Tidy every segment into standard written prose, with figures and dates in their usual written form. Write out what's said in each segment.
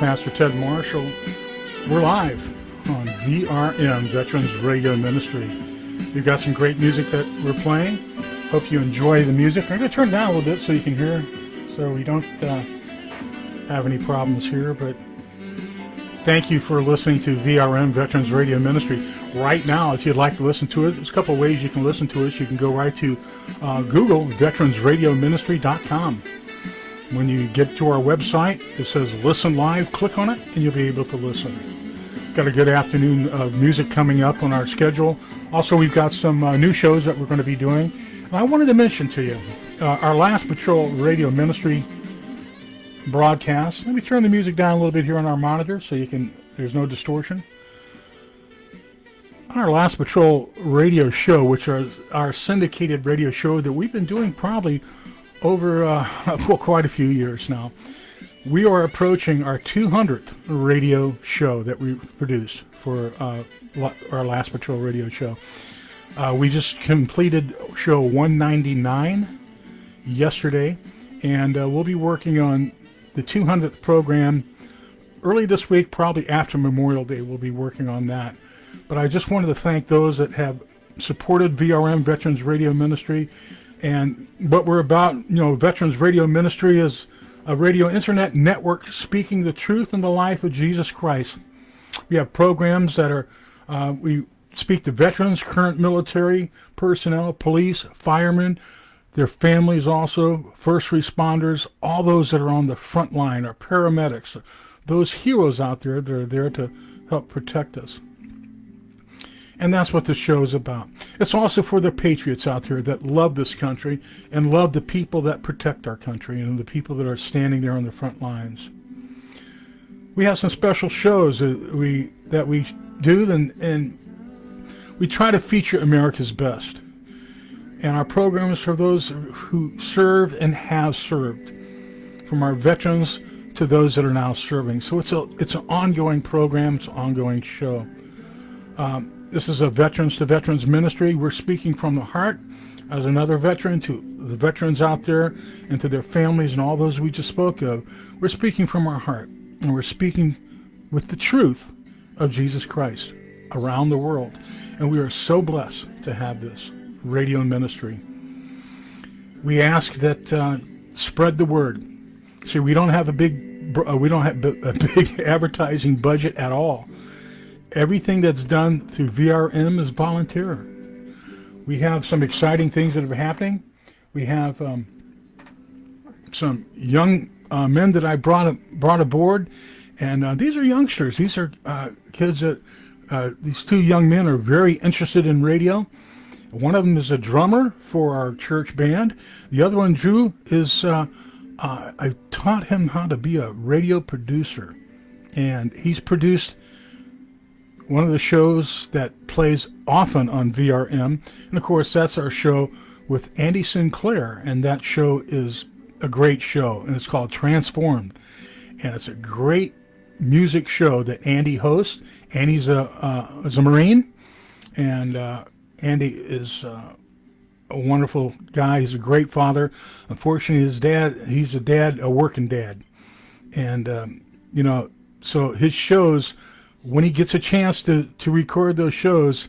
Pastor Ted Marshall. We're live on VRM, Veterans Radio Ministry. We've got some great music that we're playing. Hope you enjoy the music. I'm going to turn it down a little bit so you can hear, so we don't have any problems here. But thank you for listening to VRM, Veterans Radio Ministry. Right now, if you'd like to listen to it, there's a couple of ways you can listen to us. You can go right to Google, veteransradioministry.com. When you get to our website, it says Listen Live. Click on it, and you'll be able to listen. Got a good afternoon of music coming up on our schedule. Also, we've got some new shows that we're going to be doing. And I wanted to mention to you, our Last Patrol Radio Ministry broadcast. Let me turn the music down a little bit here on our monitor so you can, there's no distortion. Our Last Patrol radio show, which is our syndicated radio show that we've been doing probably over quite a few years now. We are approaching our 200th radio show that we produced for our Last Patrol radio show. We just completed show 199 yesterday, and we'll be working on the 200th program early this week, probably after Memorial Day. We'll be working on that. But I just wanted to thank those that have supported VRM, Veterans Radio Ministry. And what we're about, you know, Veterans Radio Ministry is a radio internet network speaking the truth in the life of Jesus Christ. We have programs that are, we speak to veterans, current military personnel, police, firemen, their families also, first responders, all those that are on the front line, our paramedics, those heroes out there that are there to help protect us. And that's what the show is about. It's also for the patriots out there that love this country and love the people that protect our country and the people that are standing there on the front lines. We have some special shows that we do, and we try to feature America's best. And our program is for those who serve and have served, from our veterans to those that are now serving. So it's an ongoing program, it's an ongoing show. This is a veterans to veterans ministry. We're speaking from the heart as another veteran to the veterans out there and to their families and all those we just spoke of. We're speaking from our heart, and we're speaking with the truth of Jesus Christ around the world. And we are so blessed to have this radio ministry. We ask that spread the word. See, we don't have a big advertising budget at all. Everything that's done through VRM is volunteer. We have some exciting things that are happening. We have some young men that I brought aboard, and these are youngsters. These are kids that these two young men are very interested in radio. One of them is a drummer for our church band. The other one, Drew, is I taught him how to be a radio producer, and he's produced one of the shows that plays often on VRM. And of course, that's our show with Andy Sinclair. And that show is a great show, and it's called Transformed. And it's a great music show that Andy hosts. Andy's a Marine, and Andy is a wonderful guy. He's a great father. Unfortunately, he's a working dad. And, so his shows, when he gets a chance to record those shows,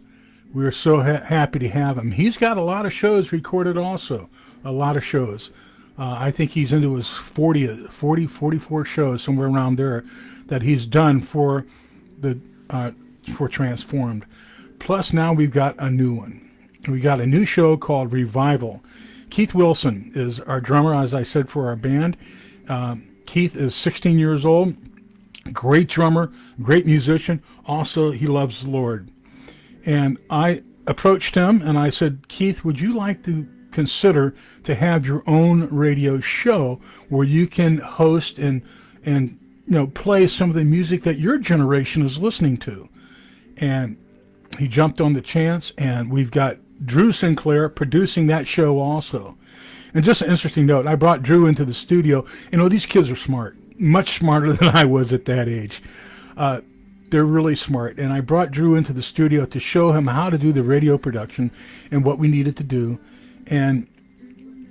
we're so happy to have him. He's got a lot of shows recorded also, a lot of shows. I think he's into his 44 shows, somewhere around there, that he's done for Transformed. Plus now we've got a new one. We got a new show called Revival. Keith Wilson is our drummer, as I said, for our band. Keith is 16 years old. Great drummer, great musician. Also, he loves the Lord. And I approached him and I said, Keith, would you like to consider to have your own radio show where you can host and play some of the music that your generation is listening to? And he jumped on the chance, and we've got Drew Sinclair producing that show also. And just an interesting note, I brought Drew into the studio. These kids are smart. Much smarter than I was at that age. They're really smart. And I brought Drew into the studio to show him how to do the radio production and what we needed to do. And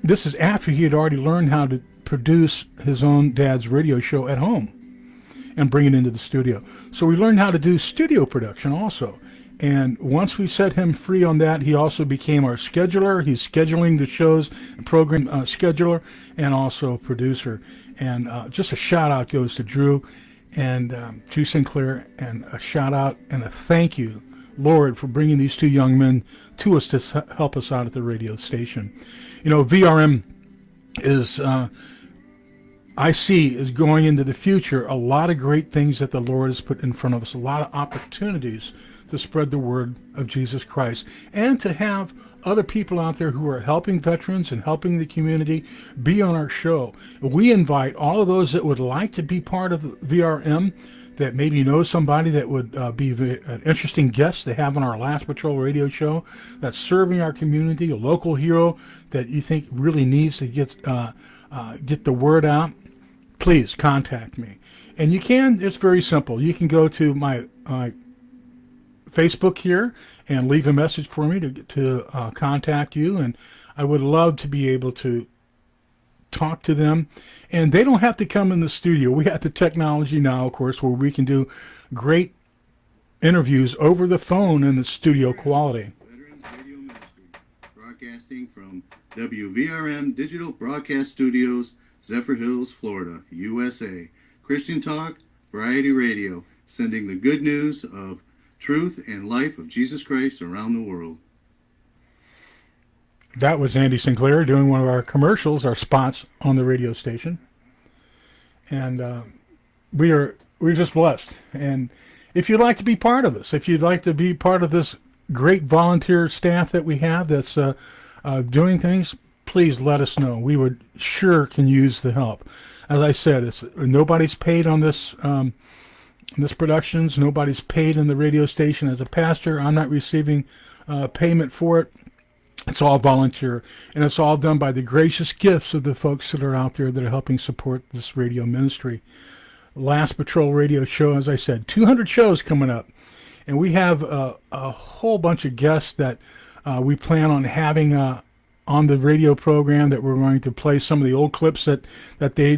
this is after he had already learned how to produce his own dad's radio show at home. and bring it into the studio. So we learned how to do studio production also. And once we set him free on that, he also became our scheduler. He's scheduling the shows, program scheduler, and also producer. And just a shout out goes to Drew and Drew Sinclair, and a shout out and a thank you, Lord, for bringing these two young men to us to help us out at the radio station. You know, VRM is, I see, is going into the future a lot of great things that the Lord has put in front of us, a lot of opportunities to spread the word of Jesus Christ, and to have other people out there who are helping veterans and helping the community be on our show. We invite all of those that would like to be part of VRM, that maybe know somebody that would be an interesting guest to have on our Last Patrol radio show, that's serving our community, a local hero that you think really needs to get the word out. Please contact me. And you can, it's very simple. You can go to my Facebook here and leave a message for me to contact you, and I would love to be able to talk to them. And they don't have to come in the studio. We have the technology now, of course, where we can do great interviews over the phone in the studio quality. Veterans Radio Ministry, broadcasting from WVRM Digital Broadcast Studios, Zephyr Hills, Florida, USA. Christian Talk, Variety Radio, sending the good news of truth and life of Jesus Christ around the world. That was Andy Sinclair doing one of our commercials, our spots on the radio station. And we're just blessed. And if you'd like to be part of this, if you'd like to be part of this great volunteer staff that we have that's doing things, please let us know. We would sure can use the help. As I said, nobody's paid on this productions. Nobody's paid in the radio station. As a pastor, I'm not receiving payment for it. It's all volunteer, and it's all done by the gracious gifts of the folks that are out there that are helping support this radio ministry. Last Patrol radio show, as I said, 200 shows coming up, and we have a whole bunch of guests that we plan on having on the radio program, that we're going to play some of the old clips that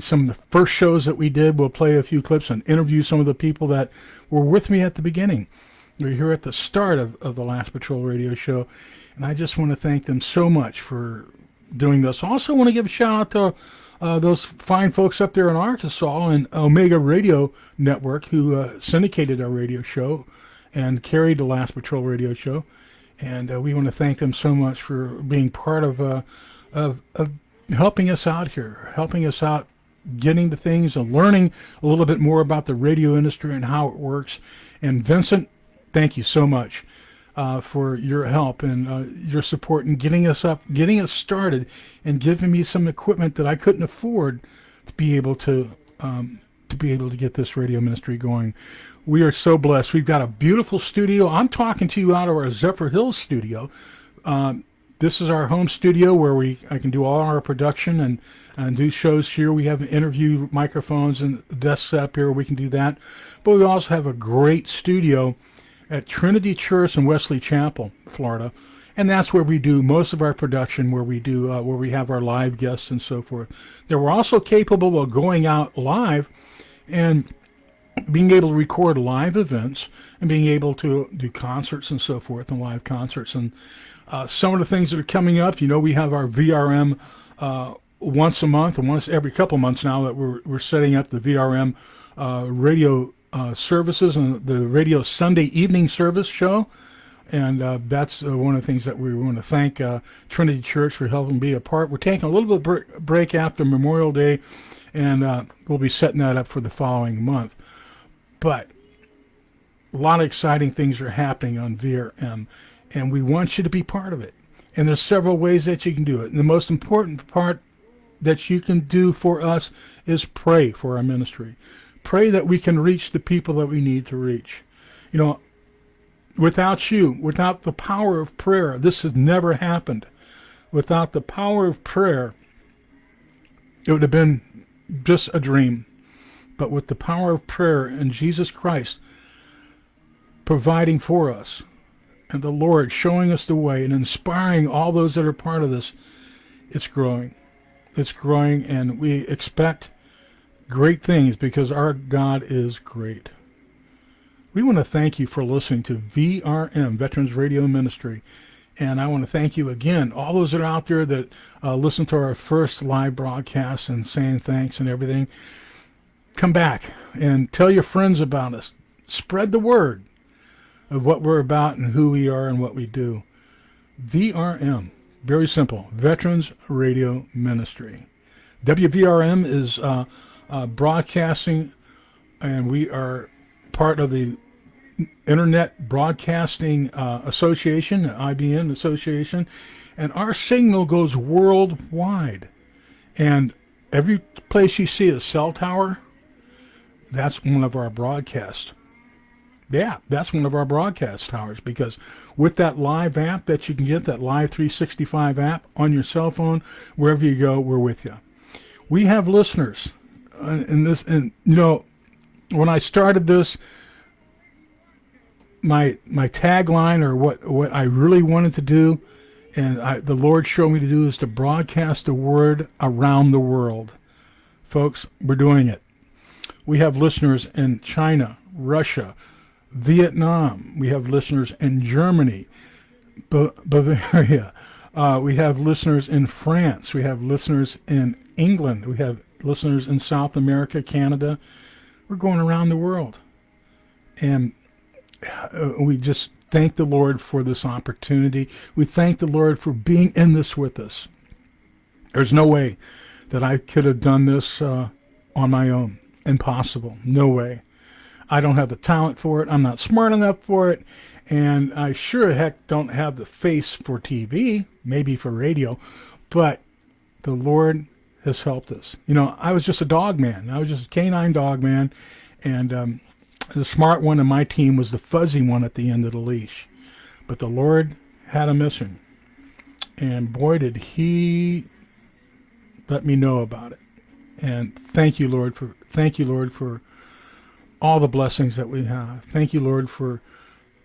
some of the first shows that we did. We'll play a few clips and interview some of the people that were with me at the beginning. We're here at the start of the Last Patrol radio show, and I just want to thank them so much for doing this. Also want to give a shout out to those fine folks up there in Arkansas and Omega Radio Network who syndicated our radio show and carried the Last Patrol radio show. And we want to thank them so much for being part of helping us out here, helping us out, getting the things and learning a little bit more about the radio industry and how it works. And Vincent, thank you so much for your help and your support in getting us up, getting us started, and giving me some equipment that I couldn't afford to be able to get this radio ministry going. We are so blessed. We've got a beautiful studio. I'm talking to you out of our Zephyr Hills studio. This is our home studio where I can do all our production and do shows here. We have interview microphones and desks up here. We can do that. But we also have a great studio at Trinity Church in Wesley Chapel, Florida. And that's where we do most of our production, where we have our live guests and so forth. That we're also capable of going out live and being able to record live events and being able to do concerts and so forth, and live concerts. And some of the things that are coming up, we have our VRM once a month, and once every couple months now, that we're setting up the VRM radio services and the radio Sunday evening service show. And that's one of the things that we want to thank Trinity Church for helping be a part. We're taking a little bit of break after Memorial Day, and we'll be setting that up for the following month. But a lot of exciting things are happening on VRM, and we want you to be part of it. And there's several ways that you can do it. And the most important part that you can do for us is pray for our ministry. Pray that we can reach the people that we need to reach. Without you, without the power of prayer, this has never happened. Without the power of prayer, it would have been just a dream. But with the power of prayer and Jesus Christ providing for us, and the Lord showing us the way and inspiring all those that are part of this, it's growing. It's growing, and we expect great things because our God is great. We want to thank you for listening to VRM, Veterans Radio Ministry. And I want to thank you again, all those that are out there that listened to our first live broadcast and saying thanks and everything. Come back and tell your friends about us. Spread the word of what we're about and who we are and what we do. VRM, very simple, Veterans Radio Ministry. WVRM is broadcasting, and we are part of the Internet Broadcasting Association, IBN Association, and our signal goes worldwide. And every place you see a cell tower, that's one of our broadcasts. Yeah, that's one of our broadcast towers, because with that live app that you can get, that Live 365 app on your cell phone, wherever you go, we're with you. We have listeners in this, and you know, when I started this, my tagline, or what I really wanted to do, and the Lord showed me to do, is to broadcast the word around the world. Folks, we're doing it. We have listeners in China, Russia, Vietnam. We have listeners in Germany, Bavaria. We have listeners in France. We have listeners in England. We have listeners in South America, Canada. We're going around the world. And we just thank the Lord for this opportunity. We thank the Lord for being in this with us. There's no way that I could have done this on my own. Impossible. No way. I don't have the talent for it. I'm not smart enough for it. And I sure heck don't have the face for TV, maybe for radio. But the Lord has helped us. You know, I was just a dog man. I was just a canine dog man. And the smart one in my team was the fuzzy one at the end of the leash. But the Lord had a mission. And boy, did he let me know about it. And thank you, Lord, for all the blessings that we have. Thank you, Lord, for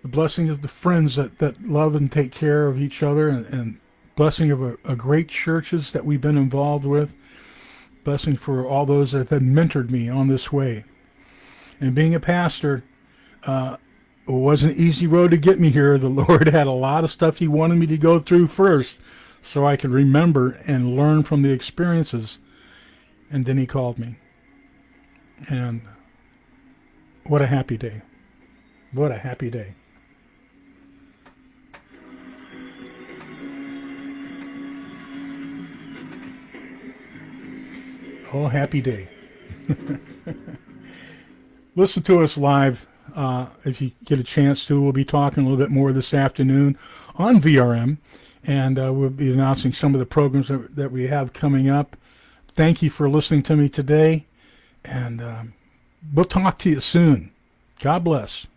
the blessing of the friends that love and take care of each other, and blessing of a great churches that we've been involved with. Blessing for all those that have mentored me on this way. And being a pastor, it wasn't an easy road to get me here. The Lord had a lot of stuff he wanted me to go through first so I could remember and learn from the experiences. And then he called me. And what a happy day. What a happy day. Oh, happy day. Listen to us live if you get a chance to. We'll be talking a little bit more this afternoon on VRM, and we'll be announcing some of the programs that we have coming up. Thank you for listening to me today, and we'll talk to you soon. God bless.